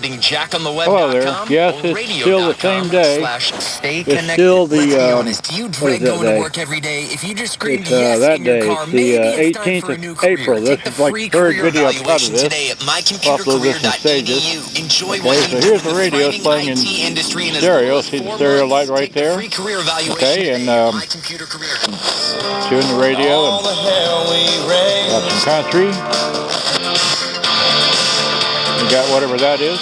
Jack on the web. Hello there. Yes, it's still the same day. It's still the, what is that day? Work every day. If you just screamed It's yes that in your day. car, It's the maybe it's time 18th for a of new career. April. This Take the is like free the third career video I've cut of evaluation this. today at Upload this in stages. mycomputercareer.edu. Enjoy Okay, what so you here's do the in radio. It's thriving playing in IT industry in as stereo. little as See the 4 stereo months. light right Take the there? free career evaluation Okay, and today at My Computer Career. tune the radio and got some country. We got whatever that is.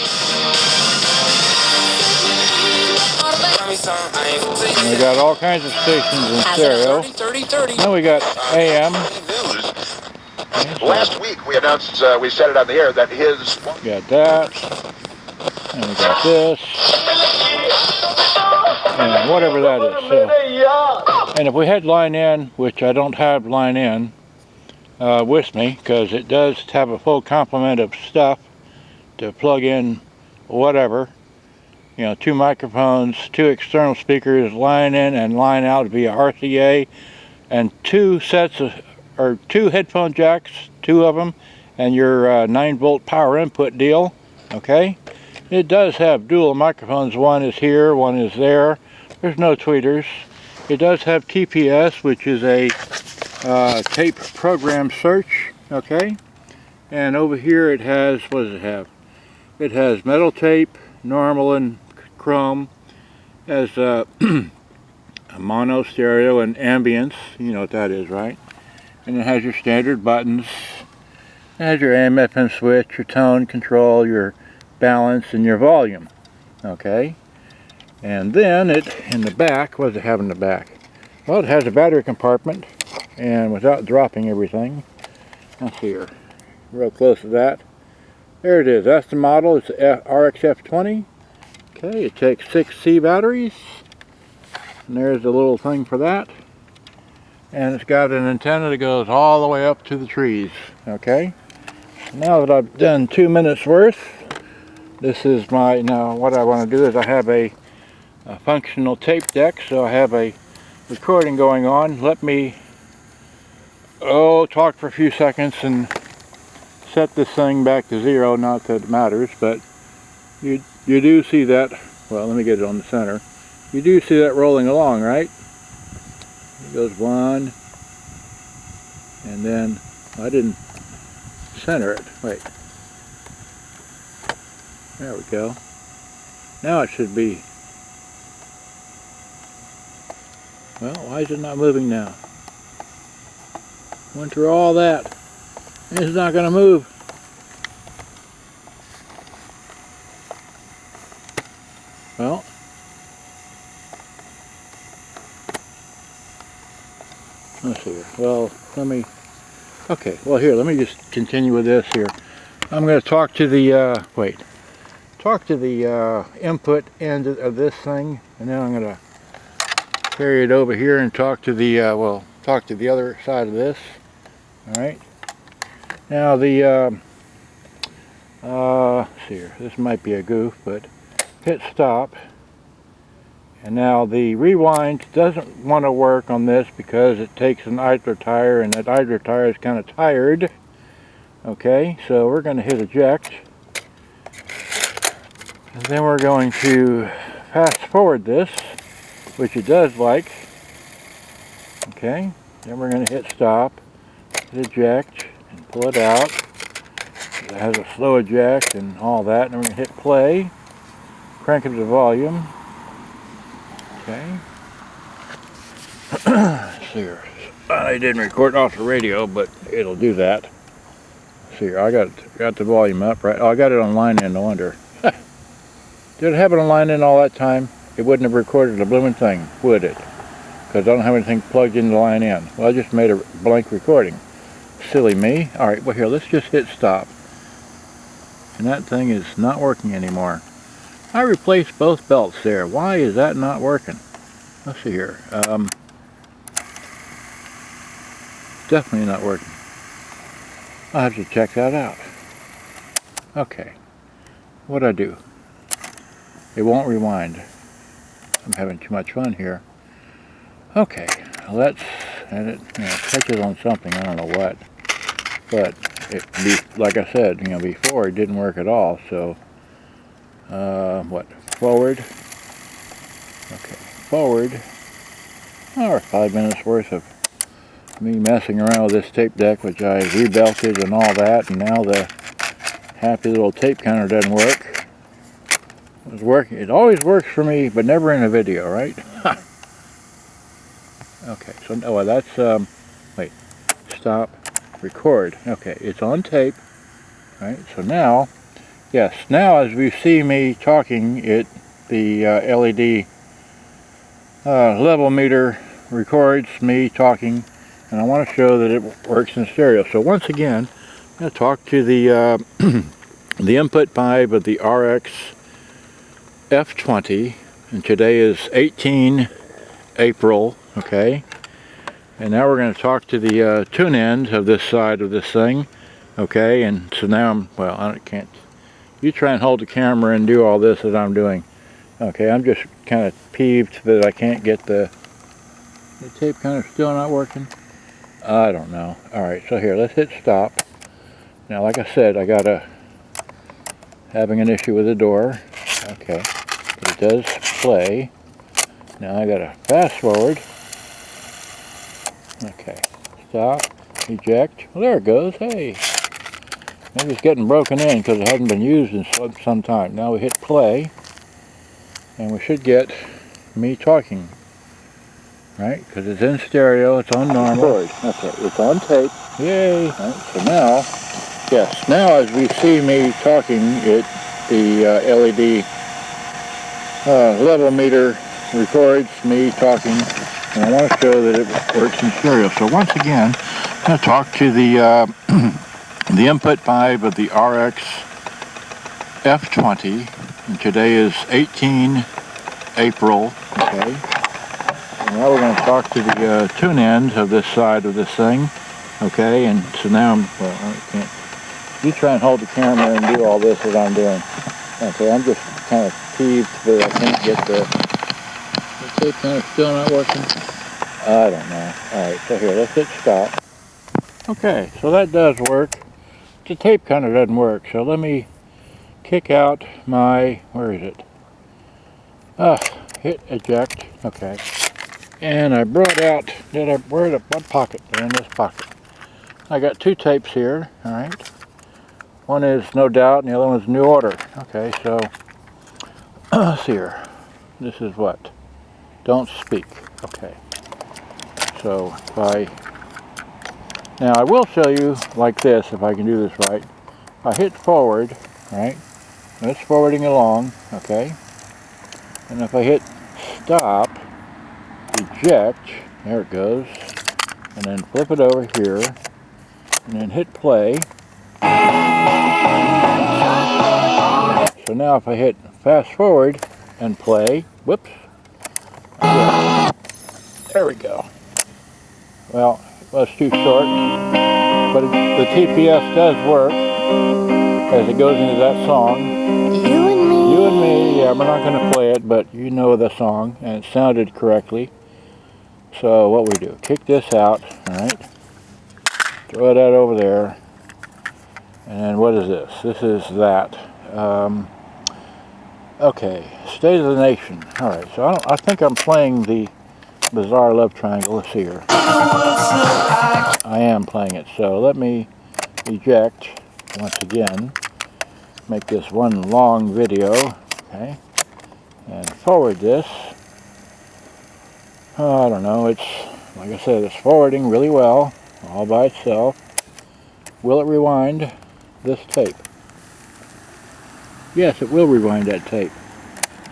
And we got all kinds of stations in stereo. Then we got AM. Okay, last week we announced, we said it on the air, that his... Got that. And we got this. And whatever that is. So, and if we had line in, which I don't have line in with me, because it does have a full complement of stuff to plug in whatever. You know, 2 microphones, 2 external speakers, line in and line out via RCA, and 2 sets of, or 2 headphone jacks, 2 of them, and your 9-volt power input deal. Okay, it does have dual microphones. One is here, one is there. There's no tweeters. It does have TPS, which is a tape program search. Okay, and over here it has, what does it have? It has metal tape, normal and chrome, has a mono, stereo, and ambience. You know what that is, right? And it has your standard buttons. It has your AM FM switch, your tone control, your balance, and your volume. Okay? And then it, in the back, what does it have in the back? Well, it has a battery compartment, and without dropping everything, let's see here, real close to that. There it is. That's the model. It's the RX-F20. Okay, it takes 6 C batteries. And there's the little thing for that. And it's got an antenna that goes all the way up to the trees. Okay. Now that I've done 2 minutes worth, this is my, now what I want to do is I have a functional tape deck. So I have a recording going on. Let me, talk for a few seconds and set this thing back to 0. Not that it matters, but you do see that. Well, let me get it on the center. You do see that rolling along, right? It goes 1, and then I didn't center it. Wait. There we go. Now it should be. Well, why is it not moving now? Went through all that. It's not going to move. Well, let's see here. Well, let me, okay, well here, let me just continue with this here. I'm going to talk to the, talk to the input end of this thing, and then I'm going to carry it over here and talk to the, talk to the other side of this. Alright. Now the, let's see here, this might be a goof, but hit stop. And now the rewind doesn't want to work on this because it takes an idler tire, and that idler tire is kind of tired. Okay, so we're going to hit eject. And then we're going to fast forward this, which it does like. Okay, then we're going to hit stop, hit eject, and pull it out. It has a slow eject and all that. And we're going to hit play, crank it to volume. Okay. Let's see here. I didn't record off the radio, but it'll do that. Let's see here. I got the volume up, right? Oh, I got it on line in, no wonder. Did I have it on line in all that time? It wouldn't have recorded a blooming thing, would it? Because I don't have anything plugged into line in. Well, I just made a blank recording. Silly me. Alright, well here, let's just hit stop. And that thing is not working anymore. I replaced both belts there. Why is that not working? Let's see here. Definitely not working. I'll have to check that out. Okay. What'd I do? It won't rewind. I'm having too much fun here. Okay, let's, and it touches on something, I don't know what. But, like I said, before it didn't work at all, so forward. Okay, forward. Or 5 minutes worth of me messing around with this tape deck, which I rebelted and all that, and now the happy little tape counter doesn't work. It's working. It always works for me, but never in a video, right? Okay, so oh, that's wait, stop, record. Okay, it's on tape, right? So now, yes, now as we see me talking, the LED level meter records me talking, and I want to show that it works in stereo. So once again, I'm going to talk to the the input pipe of the RX-F20, and today is 18 April, okay? And now we're going to talk to the tune end of this side of this thing, okay? And so now I can't, you try and hold the camera and do all this that I'm doing. Okay, I'm just kind of peeved that I can't get the tape kind of still not working. I don't know. Alright, so here, let's hit stop. Now, like I said, having an issue with the door. Okay, it does play. Now I gotta fast forward. Okay, stop, eject. Well, there it goes. Hey, maybe it's getting broken in because it hadn't been used in some time. Now we hit play, and we should get me talking, right? Because it's in stereo, it's on normal. Okay, it's on tape. Yay! Right, so now, yes, now as we see me talking, the LED level meter records me talking, and I want to show that it works in stereo. So once again, I'm going to talk to the the input pipe of the RX-F20, and today is 18 April, okay? And now we're going to talk to the tune end of this side of this thing, okay? And so now I can't, you try and hold the camera and do all this that I'm doing. Okay, I'm just kind of peeved that I can't get the tape kind of still not working. I don't know. Alright, so here, let's hit stop. Okay, so that does work. The tape kind of doesn't work, so let me kick out my, where is it? Hit eject, okay. And I brought out, what pocket? They're in this pocket. I got two tapes here, alright. One is No Doubt and the other one's New Order. Okay, so, let's see here. This is what? Don't Speak. Okay. So, now I will show you like this, if I can do this right. I hit forward, right? And it's forwarding along, okay? And if I hit stop, eject, there it goes, and then flip it over here, and then hit play. So now if I hit fast forward and play, whoops, there we go. Well, it was too short, but the TPS does work as it goes into that song. You and me. You and me, yeah, we're not going to play it, but you know the song, and it sounded correctly. So what we do, kick this out, alright, throw that over there, and what is this? This is that. Okay, State of the Nation. Alright, so I think I'm playing the Bizarre Love Triangle. Let's see here. I am playing it, so let me eject once again. Make this one long video, okay, and forward this. I don't know, it's, like I said, it's forwarding really well, all by itself. Will it rewind this tape? Yes, it will rewind that tape.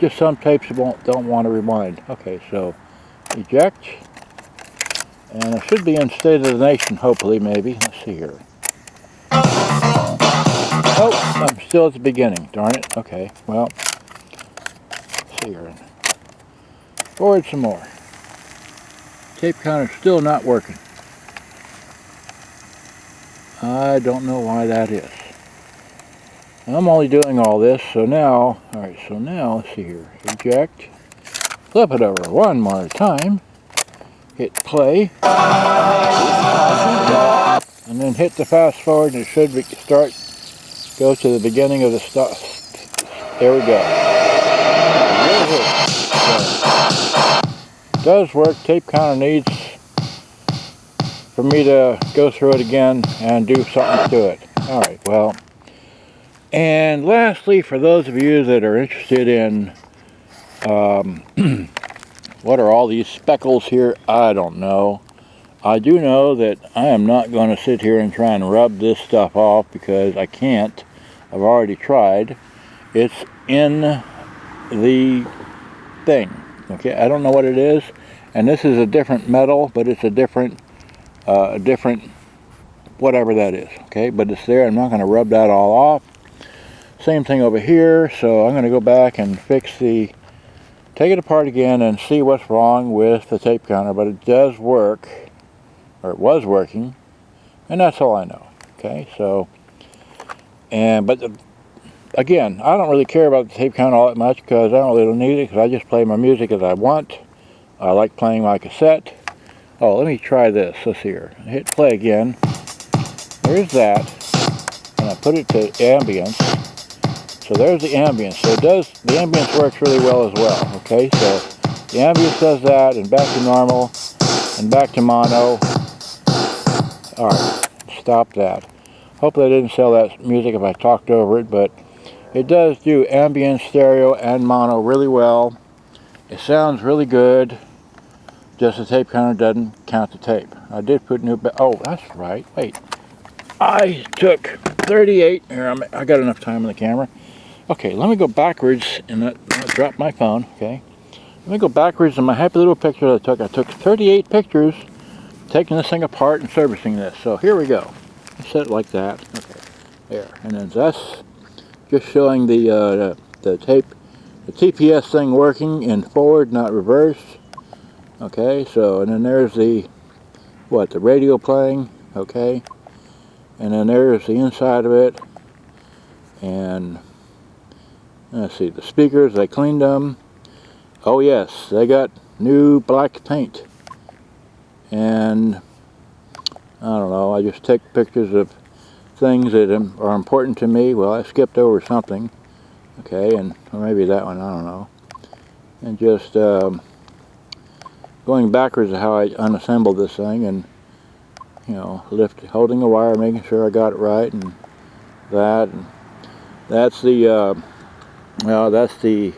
Just some tapes don't want to rewind. Okay, so eject, and it should be in State of the Nation, hopefully, maybe. Let's see here. Oh, I'm still at the beginning, darn it. Okay, well, let's see here. Forward some more. Tape counter's still not working. I don't know why that is. I'm only doing all this, so now, alright, so now, let's see here. Eject. Flip it over one more time. Hit play. And then hit the fast forward, and it should go to the beginning of the There we go. It does work. Tape counter needs for me to go through it again and do something to it. Alright, well. And lastly, for those of you that are interested in what are all these speckles here, I don't know. I do know that I am not going to sit here and try and rub this stuff off because I can't. I've already tried. It's in the thing. Okay, I don't know what it is. And this is a different metal, but it's a different whatever that is. Okay, but it's there. I'm not going to rub that all off. Same thing over here. So I'm going to go back and take it apart again and see what's wrong with the tape counter. But it does work. Or it was working, and that's all I know. Okay, so, but again, I don't really care about the tape counter all that much because I don't really need it because I just play my music as I want. I like playing my cassette. Oh, let me try this. Let's see here. I hit play again. There's that, and I put it to ambience. So there's the ambience. So the ambience works really well as well. Okay, so the ambience does that, and back to normal, and back to mono. Alright, stop that. Hopefully I didn't sell that music if I talked over it, but it does do ambient, stereo, and mono really well. It sounds really good. Just the tape counter doesn't count the tape. I did put new... Oh, that's right. Wait. I took 38... Here, I got enough time on the camera. Okay, let me go backwards and I dropped my phone. Okay. Let me go backwards in my happy little picture I took. I took 38 pictures taking this thing apart and servicing this. So here we go. Set it like that. Okay, there. And then that's just showing the tape, the TPS thing working in forward, not reverse. Okay, so and then there's the radio playing. Okay, and then there's the inside of it. And let's see, the speakers, I cleaned them. Oh yes, they got new black paint. And I don't know, I just take pictures of things that are important to me. Well, I skipped over something. Okay, or maybe that one, I don't know. And just going backwards of how I unassembled this thing, and you know, holding the wire, making sure I got it right, and that's the that's the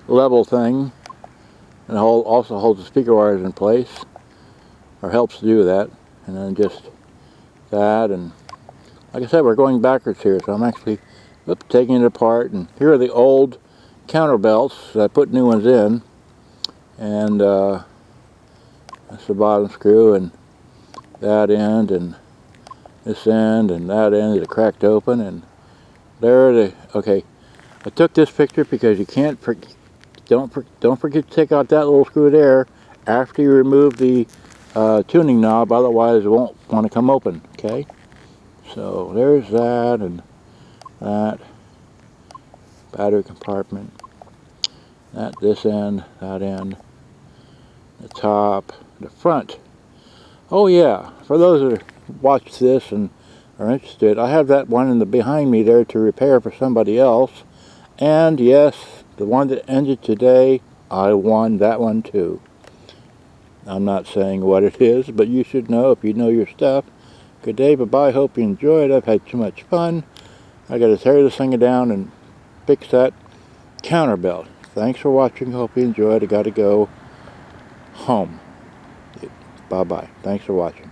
level thing, and also holds the speaker wires in place, or helps to do that. And then just that, and like I said, we're going backwards here, so I'm actually taking it apart. And here are the old counter belts. I put new ones in, and that's the bottom screw, and that end, and this end, and that end is cracked open, and there the. Okay, I took this picture because you can't don't forget to take out that little screw there after you remove the tuning knob, otherwise it won't want to come open. Okay, so there's that, and that battery compartment, this end, that end, the top, the front. Oh yeah, for those that watch this and are interested, I have that one in the behind me there to repair for somebody else. And yes, the one that ended today, I won that one too. I'm not saying what it is, but you should know if you know your stuff. Good day, bye-bye, hope you enjoyed. I've had too much fun. I got to tear this thing down and fix that counter belt. Thanks for watching, hope you enjoyed. I got to go home. Bye-bye. Thanks for watching.